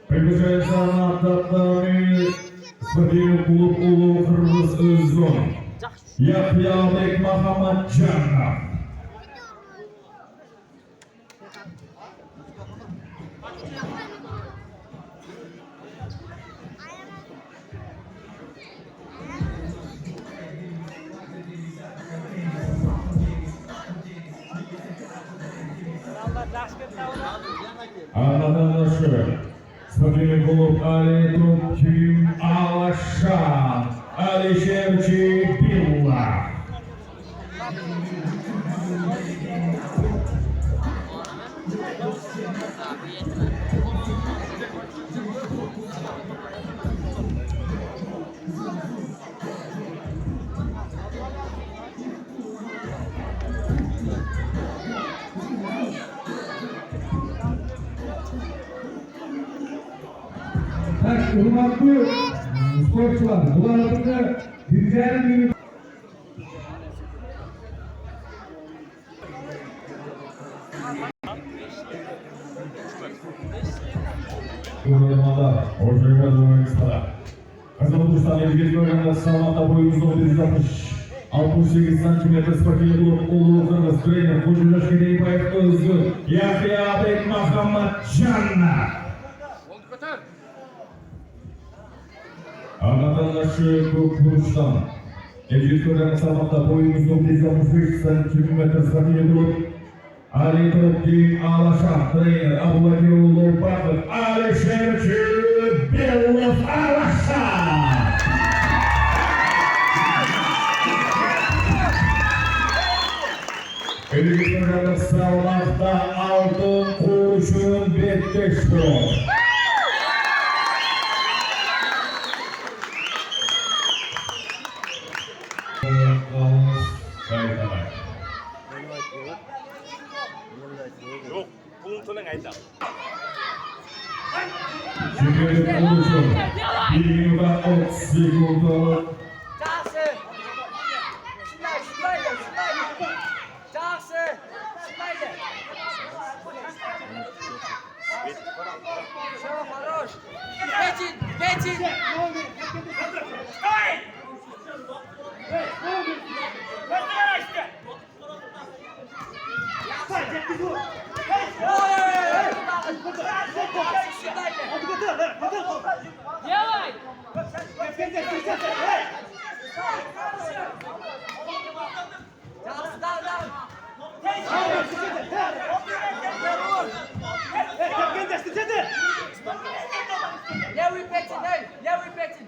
Приглашается на татами спортивный клуб Улу Кыргыз Özgün. Yahyabek Muhammadjanov. Arkadaşlar, spotini bulup Ali Topçum Alaşan, Ali Şevçi Billah. Hurmatli sportchilar, bularni dirjani Turnuvada ortaya oyuncular. Kazanılmışlar ilgili bölümde salata boyumuz 68 cm sportif klub Ulu Kırgız trainer Kocaeli Şerifbayev Özgür Yahyabek Muhammadjanov. Vatandaşı bu kuruluştan evcilik öğrenme salmakta boyumuz 65 cm sportif klub Ali Topçum Alaşan trainer Abdullahiroğlu Bakır Ali Şevçi Billah Alaşan. Evliliklerinde sağlamakta altın kurşun bitmiştir. Yok, bunun sonu neydi? Şimdi kurşun 1 секунду. Жақсы. Шындай. Жақсы. Шындай. Все, хорош. Петин. Делай! Левый Петин!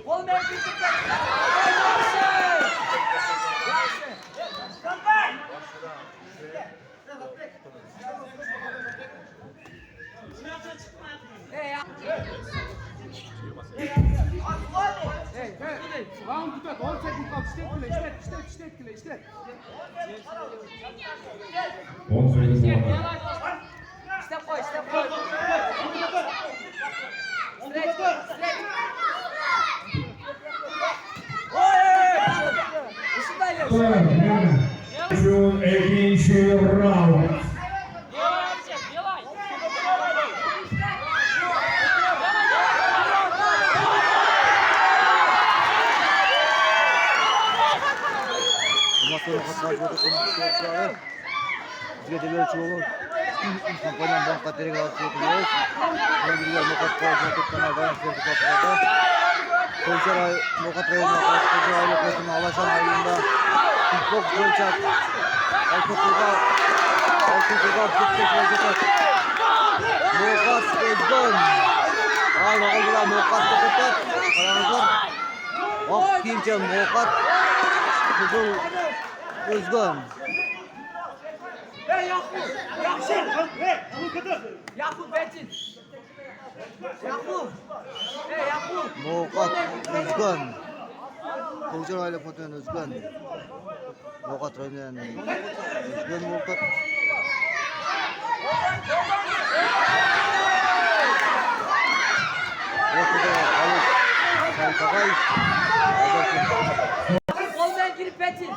Holden Pettin! Round tutat, 10 sekund kaldı. İşlet. 10 sekund var. İşte koy. Stretch. Kurşun ikinci round. Bizga delovchi o'g'il kompaniya bank qatoriga o'tkazildi. Yangilar muqaddimlar to'planadi. Ko'char muqaddimlar qatoriga o'tkazildi. Alaşan ayında futbol bo'yicha Alko'ga Muqaddimlar Özgün. Ayollar Muqaddimlar qaranglar. Oq kiyimcha Muqaddimlar Özgün. Yakup Pettin! Yakup. Yakup. Nokat Özgen. Ko'kjar oila fotodan Özgen. Nokat rayondan Özgen Nokat. Ortada Halis Saytagay. Koldan girip Betin.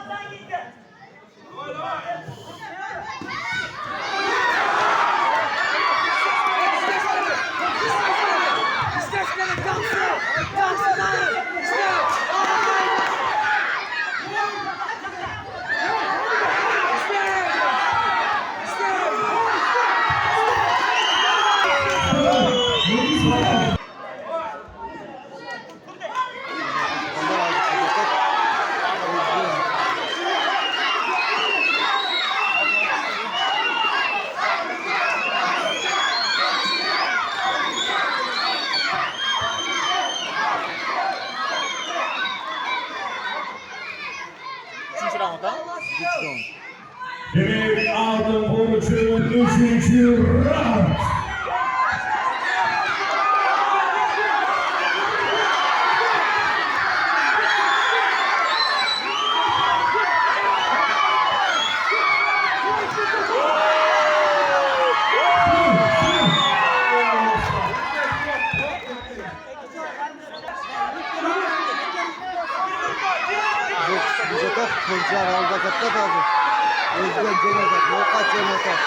Demek altın korucunun 3. round. Ko'kjar Ko'kjar oldi katta hozir. Özgen Cenazat, Nokat Cenazat.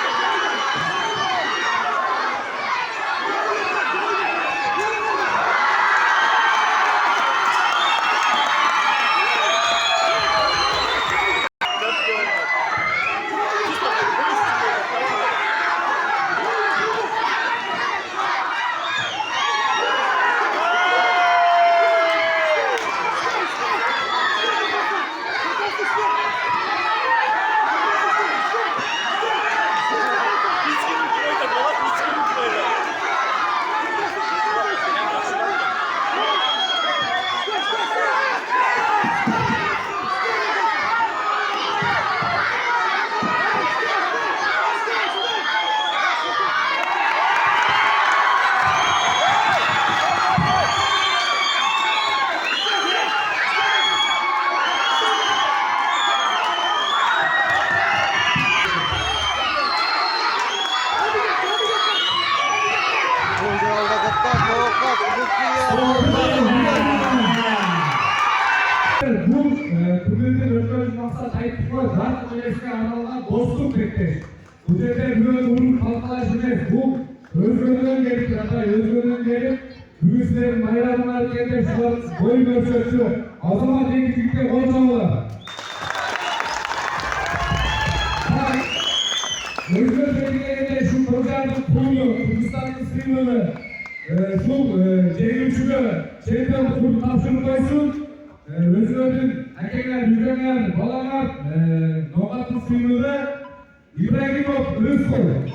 Ko'kjar oldi katta Nokat Lutfiye. Bu turnirde öldürücü maksat ayıplıkla zat öylesine aralığa dostluk bekler. Bu derede böyle vurur kalkalaşır. Bu özgürlüğün gelip Hatay özgürlüğün gelip büyüklerin bayramlar gelip şular boy gösterisi. O zaman teknikte konuşamalar. Özgür Belediye'de şu programın kurulu, Kırgızistan'ın sıyımını, şu C3'ü, şeyden kurulu tavşırı koysun. Özgür'ün erkekler, yüzgeler, balalar, Nokat'ın sıyımını İbrahimov Rızkol.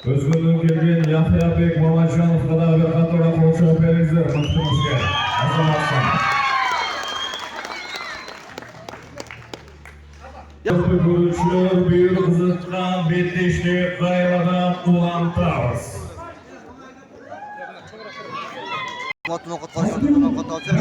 Özgürlüğün gelgen Yahya Bek Mamacanov kadar bir katılan konuşabilerinizle baktımışken. Azamazsan. Yapı görüşür bir kızıtkan bitişti kaymadan Ulan Tavs. Nokat karşı Nokat alacak.